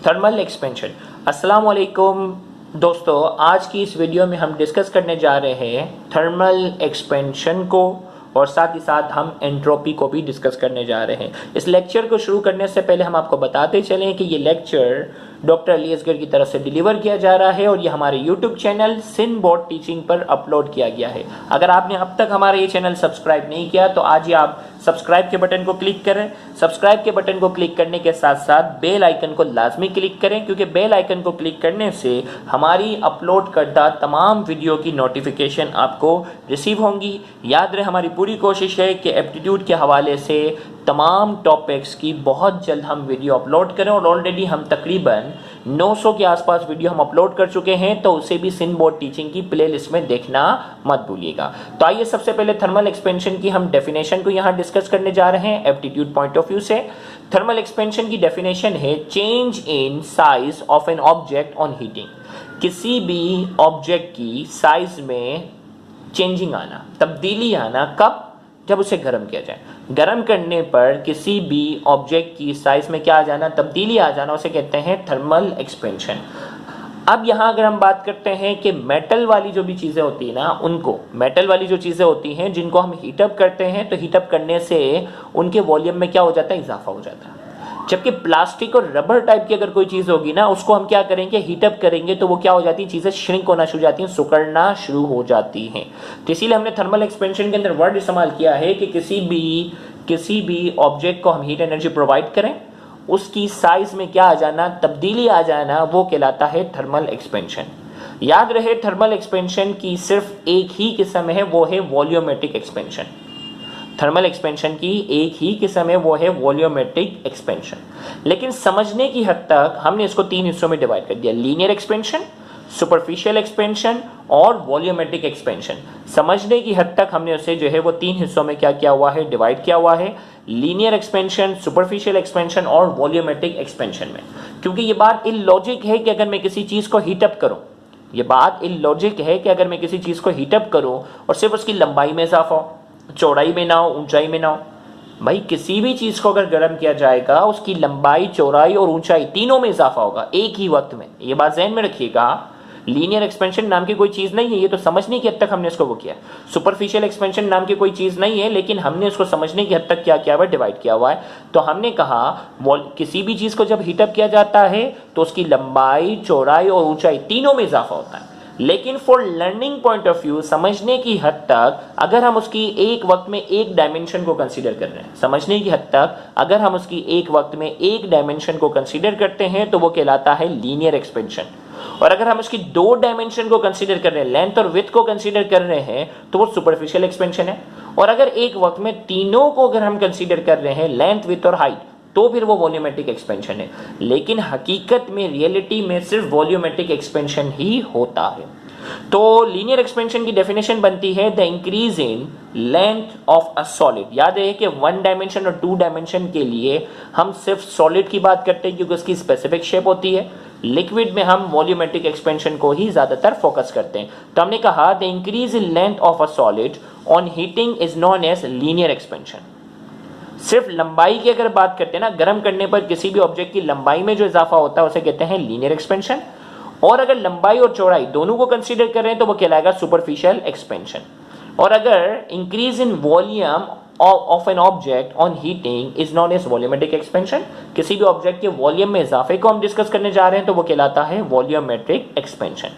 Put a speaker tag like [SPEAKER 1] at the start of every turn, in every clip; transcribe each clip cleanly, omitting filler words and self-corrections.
[SPEAKER 1] Thermal expansion. अस्सलाम वालेकुम दोस्तों, आज की इस वीडियो में हम डिस्कस करने जा रहे हैं थर्मल एक्सपेंशन को और साथ ही साथ हम एंट्रोपी को भी डिस्कस करने जा रहे हैं। इस लेक्चर को शुरू करने से पहले हम आपको बताते चलें कि ये लेक्चर डॉक्टर अली असगर की तरफ से डिलीवर किया जा रहा है और ये हमारे यूट्यूब चैनल सिन बोर्ड टीचिंग पर अपलोड किया गया है। अगर आपने अब तक हमारा ये चैनल सब्सक्राइब नहीं किया तो आज ही आप सब्सक्राइब के बटन को क्लिक करें। सब्सक्राइब के बटन को क्लिक करने के साथ साथ बेल आइकन को लाजमी क्लिक करें, क्योंकि बेल आइकन को क्लिक करने से हमारी अपलोड करदा तमाम वीडियो की नोटिफिकेशन आपको रिसीव होंगी। याद रहे, हमारी पूरी कोशिश है कि एप्टीट्यूड के हवाले से तमाम टॉपिक्स की बहुत जल्द हम वीडियो अपलोड करें और ऑलरेडी हम तकरीबन 900 के आसपास वीडियो हम अपलोड कर चुके हैं, तो उसे भी सिन बोर्ड टीचिंग की प्लेलिस्ट में देखना मत भूलिएगा। तो आइए सबसे पहले थर्मल एक्सपेंशन की हम डेफिनेशन को यहाँ डिस्कस करने जा रहे हैं एप्टीट्यूड पॉइंट ऑफ व्यू से। थर्मल एक्सपेंशन की डेफिनेशन है change in size of an object on heating. किसी भी ऑब्जेक्ट की साइज में चेंजिंग आना, तब्दीली आना, कब? जब उसे गर्म किया जाए। गर्म करने पर किसी भी ऑब्जेक्ट की साइज में क्या आ जाना, तब्दीली आ जाना, उसे कहते हैं थर्मल एक्सपेंशन। अब यहाँ अगर हम बात करते हैं कि मेटल वाली जो भी चीज़ें होती है ना, उनको मेटल वाली जो चीज़ें होती हैं जिनको हम हीटअप करते हैं, तो हीटअप करने से उनके वॉल्यूम में क्या हो जाता है, इजाफा हो जाता है। जबकि प्लास्टिक और रबर टाइप की अगर कोई चीज़ होगी ना, उसको हम क्या करेंगे, हीटअप करेंगे, तो वो क्या हो जाती है, चीज़ें श्रिंक होना शुरू हो जाती हैं, सिकुड़ना शुरू हो जाती हैं। तो इसीलिए हमने थर्मल एक्सपेंशन के अंदर वर्ड इस्तेमाल किया है कि किसी भी ऑब्जेक्ट को हम हीट एनर्जी प्रोवाइड करें, उसकी साइज में क्या आ जाना, तब्दीली आ जाना, वो कहलाता है थर्मल एक्सपेंशन। याद रहे, थर्मल एक्सपेंशन की सिर्फ एक ही किस्म है, वो है वॉल्यूमेट्रिक एक्सपेंशन। थर्मल एक्सपेंशन की एक ही किस्म है, वो है वॉल्यूमेट्रिक एक्सपेंशन। लेकिन समझने की हद तक हमने इसको तीन हिस्सों में डिवाइड कर दिया, लीनियर एक्सपेंशन, सुपरफिशियल एक्सपेंशन और वॉल्यूमेट्रिक एक्सपेंशन। समझने की हद तक हमने उसे जो है वो तीन हिस्सों में क्या किया हुआ है, डिवाइड किया हुआ है, लीनियर एक्सपेंशन, सुपरफिशियल एक्सपेंशन और वॉल्यूमेट्रिक एक्सपेंशन में। क्योंकि ये बात इलॉजिक है कि अगर मैं किसी चीज को हीटअप करूं, ये बात इलॉजिक है कि अगर मैं किसी चीज को हीटअप करूं और सिर्फ उसकी लंबाई में इजाफा हो, चौड़ाई में ना हो, ऊंचाई में ना हो। भाई किसी भी चीज को अगर गर्म किया जाएगा, उसकी लंबाई, चौड़ाई और ऊंचाई तीनों में इजाफा होगा एक ही वक्त में। ये बात ध्यान में रखिएगा। लीनियर एक्सपेंशन नाम की कोई चीज नहीं है, ये तो समझने की हद तक हमने इसको वो किया। सुपरफिशियल एक्सपेंशन नाम की कोई चीज नहीं है, लेकिन हमने इसको समझने की हद तक क्या किया हुआ है, डिवाइड किया हुआ है। तो हमने कहा किसी भी चीज को जब हीटअप किया जाता है तो उसकी लंबाई, चौड़ाई और ऊंचाई तीनों में इजाफा होता है। लेकिन for learning point of view, समझने की हद तक अगर हम उसकी एक वक्त में एक डायमेंशन को कंसीडर कर रहे हैं, समझने की हद तक अगर हम उसकी एक वक्त में एक डायमेंशन को कंसीडर करते हैं, तो वो कहलाता है लीनियर एक्सपेंशन। और अगर हम उसकी दो डायमेंशन को कंसीडर कर रहे हैं, लेंथ और विड्थ को कंसीडर कर रहे हैं, तो वो सुपरफिशियल एक्सपेंशन है। और अगर एक वक्त में तीनों को अगर हम कंसीडर कर रहे हैं, लेंथ, विड्थ और हाइट, तो फिर वो वॉल्यूमेट्रिक एक्सपेंशन है। लेकिन हकीकत में, रियलिटी में सिर्फ वॉल्यूमेट्रिक एक्सपेंशन ही होता है। तो लीनियर एक्सपेंशन की डेफिनेशन बनती है the increase in length of a solid. याद है कि वन डायमेंशन और टू डायमेंशन के लिए हम सिर्फ सॉलिड की बात करते हैं क्योंकि उसकी स्पेसिफिक शेप होती है। लिक्विड में हम वॉल्यूमेट्रिक एक्सपेंशन को ही ज्यादातर फोकस करते हैं। तो हमने कहा the increase in length of a solid on heating is known as linear expansion. सिर्फ लंबाई की अगर बात करते हैं ना, गर्म करने पर किसी भी ऑब्जेक्ट की लंबाई में जो इजाफा होता है उसे कहते हैं लीनियर एक्सपेंशन। और अगर लंबाई और चौड़ाई दोनों को कंसीडर कर रहे हैं तो वो कहलाएगा सुपरफिशियल एक्सपेंशन। और अगर increase in volume of an object on heating is known as volumetric expansion. किसी भी ऑब्जेक्ट के वॉल्यूम में इजाफे को हम डिस्कस करने जा रहे हैं तो वो कहलाता है वॉल्यूमेट्रिक एक्सपेंशन।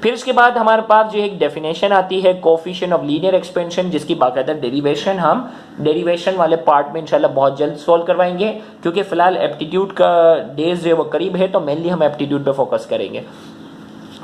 [SPEAKER 1] फिर इसके बाद हमारे पास जो एक डेफिनेशन आती है कोफिशिएंट ऑफ लीनियर एक्सपेंशन, जिसकी बाकायदा डेरिवेशन हम डेरिवेशन वाले पार्ट में इंशाल्लाह बहुत जल्द सॉल्व करवाएंगे, क्योंकि फिलहाल एप्टीट्यूड का डेज जो वो करीब है, तो मेनली हम एप्टीट्यूड पे फोकस करेंगे।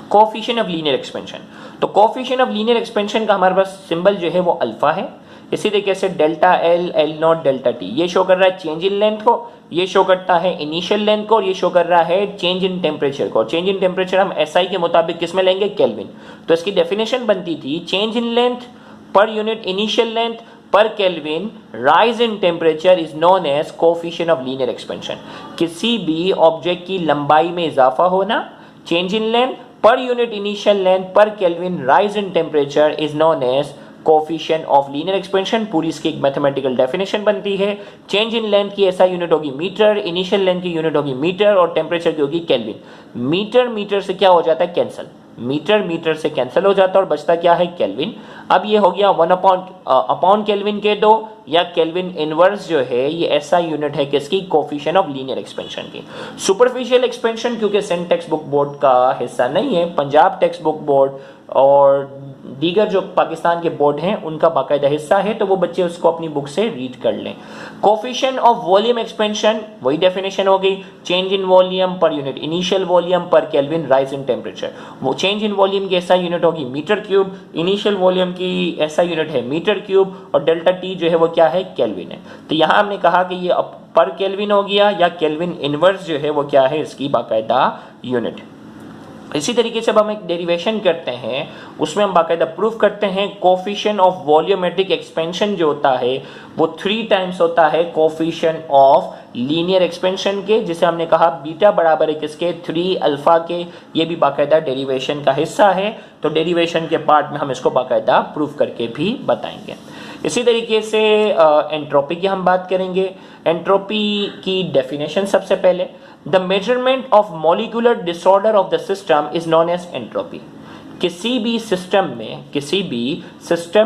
[SPEAKER 1] कोफिशिएंट ऑफ लीनियर एक्सपेंशन, तो कोफिशिएंट ऑफ लीनियर एक्सपेंशन का हमारे पास सिंबल जो है वो अल्फा है। इसी तरीके से delta L, L not, delta T, ये शो कर रहा है चेंज इन लेंथ को, ये शो करता है इनिशियल लेंथ को, और ये शो कर रहा है चेंज इन टेम्परेचर को। चेंज इन टेम्परेचर हम एसआई के मुताबिक किस में लेंगे, केल्विन। तो इसकी डेफिनेशन बनती थी change in length per unit initial length per kelvin rise in temperature is known as coefficient of linear expansion. किसी भी ऑब्जेक्ट की लंबाई में इजाफा होना, change in length per unit initial length per kelvin rise in temperature is known as coefficient of linear expansion, पूरी इसकी एक मैथमेटिकल डेफिनेशन बनती है। चेंज इन लेंथ की ऐसा यूनिट होगी मीटर, इनिशियल लेंथ की यूनिट होगी मीटर और टेम्परेचर की होगी केल्विन। मीटर मीटर से क्या हो जाता है कैंसिल, मीटर मीटर से कैंसिल हो जाता है और बचता क्या है केल्विन। अब ये हो गया 1 अपॉन केल्विन के दो या केल्विन इनवर्स जो है ये ऐसा यूनिट है किसकी, कोफिशिएंट ऑफ लीनियर एक्सपेंशन की। सुपरफिशियल एक्सपेंशन क्योंकि सेंट टेक्स्ट बुक बोर्ड का हिस्सा नहीं है, पंजाब टेक्स्ट बुक बोर्ड और दीगर जो पाकिस्तान के बोर्ड हैं उनका बाकायदा हिस्सा है, तो वो बच्चे उसको अपनी बुक से रीड कर लें। कोफिशिएंट ऑफ वॉल्यूम एक्सपेंशन वही डेफिनेशन हो गई, चेंज इन वॉल्यूम पर यूनिट इनिशियल वॉल्यूम पर केल्विन राइज इन टेम्परेचर। वो चेंज इन वॉल्यूम की ऐसा यूनिट होगी मीटर क्यूब, इनिशियल वॉल्यूम की ऐसा यूनिट है मीटर क्यूब और डेल्टा टी जो है वो क्या है केल्विन है। तो यहां हमने कहा कि ये पर केल्विन हो गया या केल्विन इनवर्स जो है वो क्या है इसकी बाकायदा यूनिट। इसी तरीके से अब हम एक डेरिवेशन करते हैं, उसमें हम बाकायदा प्रूफ करते हैं कोफिशिएंट ऑफ वॉल्यूमेट्रिक एक्सपेंशन जो होता है वो 3 टाइम्स होता है कोफिशिएंट ऑफ लीनियर एक्सपेंशन के, जिसे हमने कहा बीटा बराबर है किसके, 3 अल्फा के। ये भी बाकायदा डेरिवेशन का हिस्सा है, तो डेरिवेशन के पार्ट में हम इसको बाकायदा प्रूफ करके भी बताएंगे। इसी तरीके से एंट्रोपी की हम बात करेंगे। एंट्रोपी की डेफिनेशन सबसे पहले, the measurement of molecular disorder of the system is known as entropy. किसी भी सिस्टम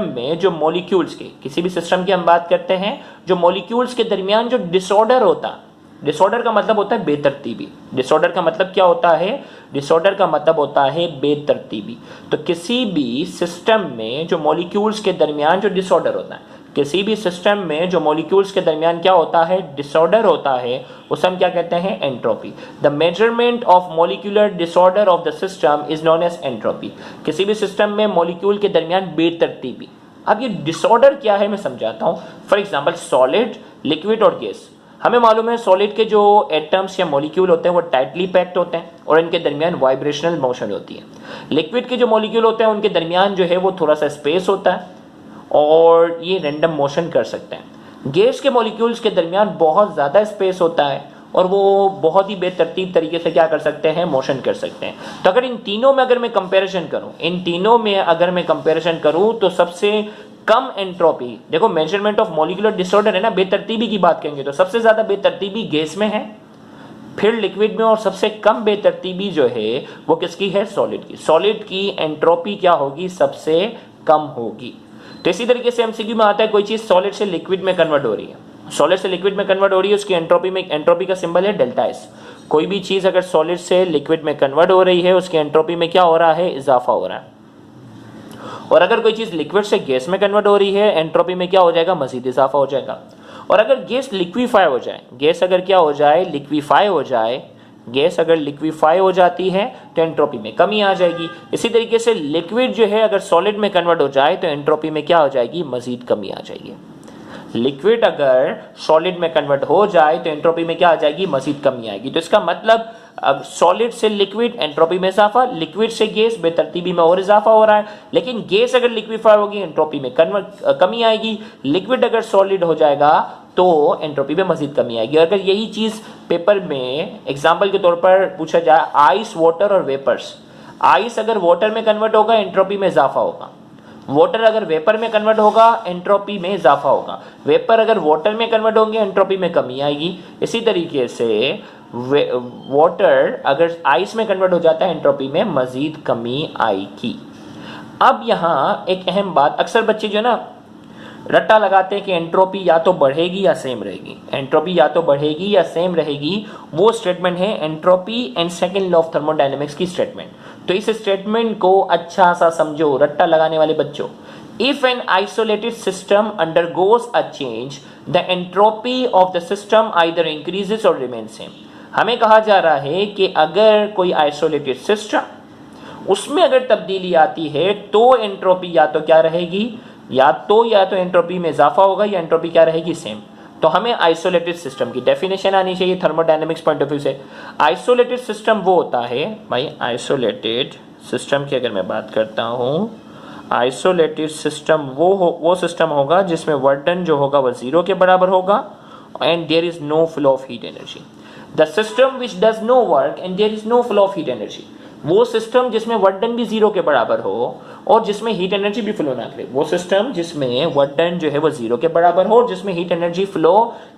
[SPEAKER 1] में जो मॉलिक्यूल्स के, किसी भी सिस्टम की हम बात करते हैं जो मॉलिक्यूल्स के दरमियान जो डिसऑर्डर होता, डिसऑर्डर का मतलब होता है बेतरतीबी। डिसऑर्डर का मतलब क्या होता है, डिसऑर्डर का मतलब होता है बेतरतीबी। तो किसी भी सिस्टम में जो मॉलिक्यूल्स के दरमियान जो डिसऑर्डर होता है, किसी भी सिस्टम में जो मॉलिक्यूल्स के दरमियान क्या होता है, डिसऑर्डर होता है, उसे हम क्या कहते हैं, entropy. The measurement of molecular disorder of the system is known as entropy. किसी भी सिस्टम में मॉलिक्यूल के दरमियान बेतरतीबी। अब ये डिसऑर्डर क्या है मैं समझाता हूं। फॉर एग्जांपल सॉलिड, लिक्विड और गैस। हमें मालूम है सॉलिड के जो एटम्स या मॉलिक्यूल होते हैं वो टाइटली पैक्ड होते हैं और इनके दरमियान वाइब्रेशनल मोशन होती है। लिक्विड के जो मॉलिक्यूल होते हैं उनके दरमियान जो है वो थोड़ा सा स्पेस होता है और ये रैंडम मोशन कर सकते हैं। गैस के मॉलिक्यूल्स के दरमियान बहुत ज़्यादा स्पेस होता है और वो बहुत ही बेतरतीब तरीके से क्या कर सकते हैं, मोशन कर सकते हैं। तो अगर इन तीनों में अगर मैं कंपैरिजन करूं तो सबसे कम एंट्रोपी, देखो मेजरमेंट ऑफ मॉलिक्यूलर डिसऑर्डर है ना, बेतरतीबी की बात करेंगे तो सबसे ज्यादा बेतरतीबी गैस में है, फिर लिक्विड में, और सबसे कम बेतरतीबी जो है वो किसकी है, सॉलिड की। सॉलिड की एंट्रोपी क्या होगी, सबसे कम होगी। तो इसी तरीके से एमसीक्यू में आता है कोई चीज सॉलिड से लिक्विड में कन्वर्ट हो रही है, सॉलिड से लिक्विड में कन्वर्ट हो रही है, उसकी एंट्रोपी में, एंट्रोपी का सिंबल है डेल्टा एस। कोई भी चीज अगर सॉलिड से लिक्विड में कन्वर्ट हो रही है उसकी एंट्रोपी में क्या हो रहा है, इजाफा हो रहा है। और अगर कोई चीज लिक्विड से गैस में कन्वर्ट हो रही है एंट्रोपी में क्या हो जाएगा, मजीद इजाफा हो जाएगा। और अगर गैस लिक्विफाई हो जाए, गैस अगर क्या हो जाए, लिक्विफाई हो जाए, गैस अगर लिक्विफाई हो जाती है तो एंट्रोपी में कमी आ जाएगी। इसी तरीके से लिक्विड जो है अगर सॉलिड में कन्वर्ट हो जाए तो एंट्रोपी में क्या हो जाएगी, मजीद कमी आ जाएगी। लिक्विड अगर सॉलिड में कन्वर्ट हो जाए तो एंट्रोपी में क्या आ जाएगी, मजीद कमी आएगी। तो इसका मतलब अब सॉलिड से लिक्विड एंट्रोपी में इजाफा, लिक्विड से गैस बेतरतीबी में और इजाफा हो रहा है। लेकिन गैस अगर लिक्विफाई होगी एंट्रोपी में कमी आएगी, लिक्विड अगर सॉलिड हो जाएगा तो एंट्रोपी में मजीद कमी आएगी। अगर यही चीज पेपर में एग्जाम्पल के तौर पर पूछा जाए, आइस, वाटर और वेपर्स, आइस अगर वाटर में कन्वर्ट होगा एंट्रोपी में इजाफा होगा, वाटर अगर वेपर में कन्वर्ट होगा एंट्रोपी में इजाफा होगा, वेपर अगर वाटर में कन्वर्ट होंगे एंट्रोपी में कमी आएगी। इसी तरीके से वाटर अगर आइस में कन्वर्ट हो जाता है एंट्रोपी में मजीद कमी आएगी। अब यहाँ एक अहम बात, अक्सर बच्चे जो ना रट्टा लगाते हैं कि एंट्रोपी या तो बढ़ेगी या सेम रहेगी, एंट्रोपी या तो बढ़ेगी या सेम रहेगी। वो स्टेटमेंट है entropy and second law of thermodynamics की स्टेटमेंट। तो इस स्टेटमेंट को अच्छा सा समझो रट्टा लगाने वाले बच्चों। If an isolated system undergoes a change the entropy of the system either increases और रिमेन सेम। हमें कहा जा रहा है कि अगर कोई आइसोलेटेड सिस्टम उसमें अगर तब्दीली आती है तो एंट्रोपी या तो क्या रहेगी, या तो एंट्रोपी में इजाफा होगा या एंट्रोपी क्या रहेगी, सेम। तो हमें आइसोलेटेड सिस्टम की डेफिनेशन आनी चाहिए थर्मोडायनेमिक्स पॉइंट ऑफ व्यू से। आइसोलेटेड सिस्टम वो होता है भाई, आइसोलेटेड सिस्टम की अगर मैं बात करता हूं, आइसोलेटेड सिस्टम वो सिस्टम होगा जिसमें वर्डन जो होगा वो 0 के बराबर होगा and there is no flow of heat energy. The system which does no work and there is no flow of heat energy, वो सिस्टम जिसमें वर्डन भी 0 के बराबर हो और जिसमें हीट एनर्जी भी फ्लो ना करे। वो सिस्टम जिसमें वर्क डन जो है वो 0 के बराबर हो और जिसमें हीट एनर्जी फ्लो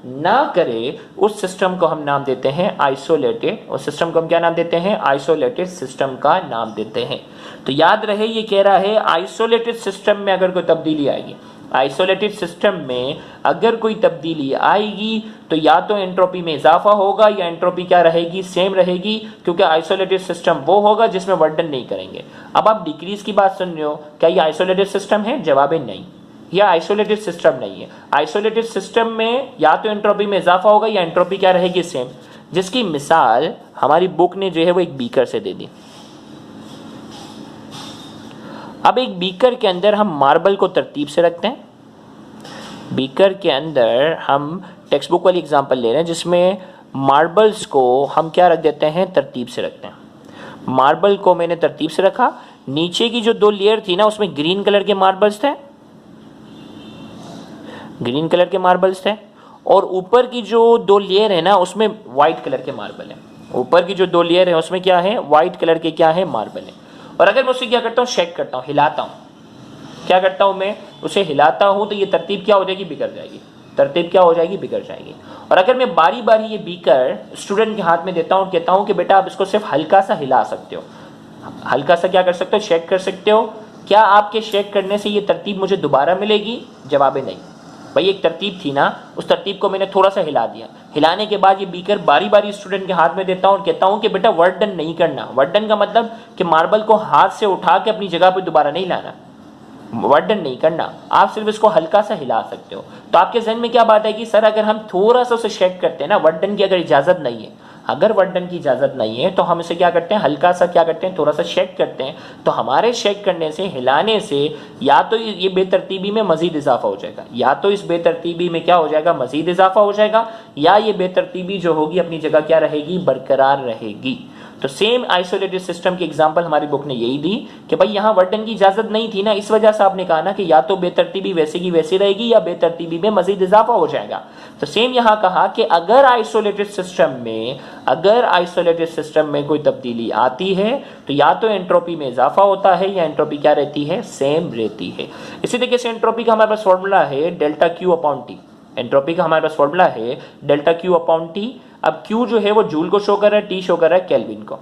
[SPEAKER 1] ना करे, उस सिस्टम को हम नाम देते हैं आइसोलेटेड। उस सिस्टम को हम क्या नाम देते हैं? आइसोलेटेड सिस्टम का नाम देते हैं। तो याद रहे ये कह रहा है आइसोलेटेड सिस्टम में अगर कोई तब्दीली आएगी, आइसोलेटेड सिस्टम में अगर कोई तब्दीली आएगी तो या तो एंट्रोपी में इजाफा होगा या एंट्रोपी क्या रहेगी? सेम रहेगी, क्योंकि आइसोलेटेड सिस्टम वो होगा जिसमें वर्क डन नहीं करेंगे। अब आप डिक्रीज की बात सुन रहे हो, क्या ये आइसोलेटेड सिस्टम है? जवाब है नहीं, यह आइसोलेटेड सिस्टम नहीं है। आइसोलेटेड सिस्टम में या तो एंट्रोपी में इजाफा होगा या एंट्रोपी क्या रहेगी? सेम। जिसकी मिसाल हमारी बुक ने जो है वो एक बीकर से दे दी। अब एक बीकर के अंदर हम मार्बल को तरतीब से रखते हैं। बीकर के अंदर हम टेक्स्ट बुक वाली एग्जांपल ले रहे हैं जिसमें मार्बल्स को हम क्या रख देते हैं? तरतीब से रखते हैं। मार्बल को मैंने तरतीब से रखा। नीचे की जो 2 लेयर थी ना, उसमें ग्रीन कलर के मार्बल्स थे, ग्रीन कलर के मार्बल्स थे, और ऊपर की जो 2 लेयर है ना, उसमें व्हाइट कलर के मार्बल है। ऊपर की जो 2 लेयर है उसमें क्या है? व्हाइट कलर के क्या है? मार्बल है। और अगर मैं उसे क्या करता हूँ? शेक करता हूँ, हिलाता हूँ। क्या करता हूं मैं? उसे हिलाता हूं तो ये तरतीब क्या हो जाएगी? बिगड़ जाएगी। तरतीब क्या हो जाएगी? बिगड़ जाएगी। और अगर मैं बारी बारी ये बीकर स्टूडेंट के हाथ में देता हूं, कहता हूं कि बेटा आप इसको सिर्फ हल्का सा हिला सकते हो, हल्का सा क्या कर सकते हो? शेक कर सकते हो। क्या आपके शेक करने से ये तरतीब मुझे दोबारा मिलेगी? जवाब है नहीं। भाई एक तरतीब थी ना, उस तरतीब को मैंने थोड़ा सा हिला दिया। हिलाने के बाद ये बीकर बारी बारी स्टूडेंट के हाथ में देता हूं और कहता हूं कि बेटा वर्क डन नहीं करना। वर्क डन का मतलब कि मार्बल को हाथ से उठा के अपनी जगह पर दोबारा नहीं लाना, वर्क डन नहीं करना, आप सिर्फ इसको हल्का सा हिला सकते हो। तो आपके जहन में क्या बात है कि सर अगर हम थोड़ा सा उसे शेक करते हैं ना, वर्क डन की अगर इजाजत नहीं है, अगर वर्क डन की इजाजत नहीं है तो हम इसे क्या करते हैं? हल्का सा क्या करते हैं? थोड़ा सा शेक करते हैं। तो हमारे शेक करने से, हिलाने से या तो ये बेतरतीबी में मजीद इजाफा हो जाएगा, या तो इस बेतरतीबी में क्या हो जाएगा? मजीद इजाफा हो जाएगा, या ये बेतरतीबी जो होगी अपनी जगह क्या रहेगी? बरकरार रहेगी। तो सेम आइसोलेटेड सिस्टम की एग्जांपल हमारी बुक ने यही दी कि भाई यहां वर्क डन की इजाजत नहीं थी ना, इस वजह से आपने कहा ना कि या तो बेतरतीबी वैसे की वैसी रहेगी या बेतरतीबी में मजीद इजाफा हो जाएगा। तो सेम यहां कहा कि अगर आइसोलेटेड सिस्टम में कोई तब्दीली आती है तो या तो एंट्रोपी में इजाफा होता है या एंट्रोपी क्या रहती है? सेम रहती है। इसी तरीके से एंट्रोपी का हमारे पास फॉर्मूला है delta Q upon T. Entropy का हमारे पास फॉर्मूला है डेल्टा क्यू अपॉन टी। अब Q जो है वो जूल को शो कर रहा है, T शो कर रहा है केल्विन को।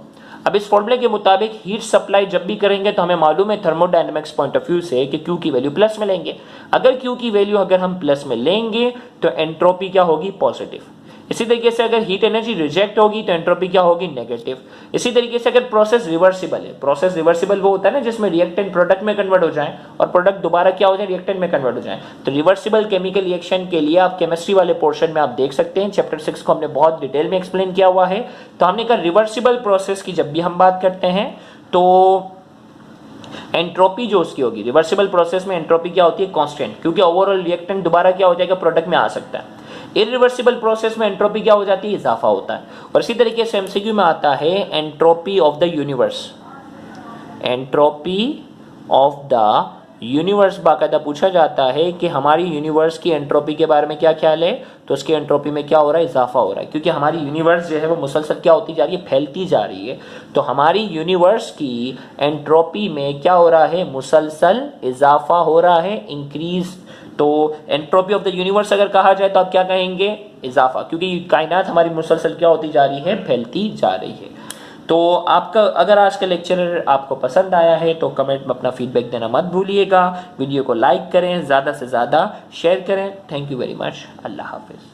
[SPEAKER 1] अब इस फॉर्मूले के मुताबिक हीट सप्लाई जब भी करेंगे तो हमें मालूम है थर्मोडायनेमिक्स पॉइंट ऑफ व्यू से कि Q की वैल्यू प्लस में लेंगे। अगर Q की वैल्यू अगर हम प्लस में लेंगे तो एंट्रोपी क्या होगी? पॉजिटिव। इसी तरीके से अगर हीट एनर्जी रिजेक्ट होगी तो एंट्रोपी क्या होगी? नेगेटिव। इसी तरीके से अगर प्रोसेस रिवर्सिबल है, प्रोसेस रिवर्सिबल वो होता है ना जिसमें रिएक्टेंट प्रोडक्ट में कन्वर्ट हो जाए और प्रोडक्ट दोबारा क्या हो जाए? रिएक्टेंट में कन्वर्ट हो जाए। तो रिवर्सिबल केमिकल रिएक्शन के लिए आप केमिस्ट्री वाले पोर्शन में आप देख सकते हैं, चैप्टर 6 को हमने बहुत डिटेल में एक्सप्लेन किया हुआ है। तो हमने कहा रिवर्सिबल प्रोसेस की जब भी हम बात करते हैं तो एंट्रोपी जो उसकी होगी, रिवर्सिबल प्रोसेस में एंट्रोपी क्या होती है? कांस्टेंट, क्योंकि ओवरऑल रिएक्टेंट दोबारा क्या हो जाएगा? प्रोडक्ट में आ सकता है। इरिवर्सिबल प्रोसेस में एंट्रोपी क्या हो जाती है? इजाफा होता है। और इसी तरीके से एमसीक्यू में आता है entropy of the universe. Entropy of the universe बाकायदा पूछा जाता है कि हमारी यूनिवर्स की एंट्रोपी के बारे में क्या ख्याल है? तो उसकी एंट्रोपी में क्या हो रहा है? इजाफा हो रहा है, क्योंकि हमारी यूनिवर्स जो है वो मुसलसल क्या होती जा रही है? फैलती जा रही है। तो हमारी यूनिवर्स की एंट्रोपी में क्या हो रहा है? मुसलसल इजाफा हो रहा है, इंक्रीज। तो एंट्रोपी ऑफ द यूनिवर्स अगर कहा जाए तो आप क्या कहेंगे? इजाफा, क्योंकि कायनात हमारी मुसलसल क्या होती जा रही है? फैलती जा रही है। तो आपका अगर आज का लेक्चर आपको पसंद आया है तो कमेंट में अपना फीडबैक देना मत भूलिएगा। वीडियो को लाइक करें, ज़्यादा से ज़्यादा शेयर करें। Thank you very much. Allah हाफिज़।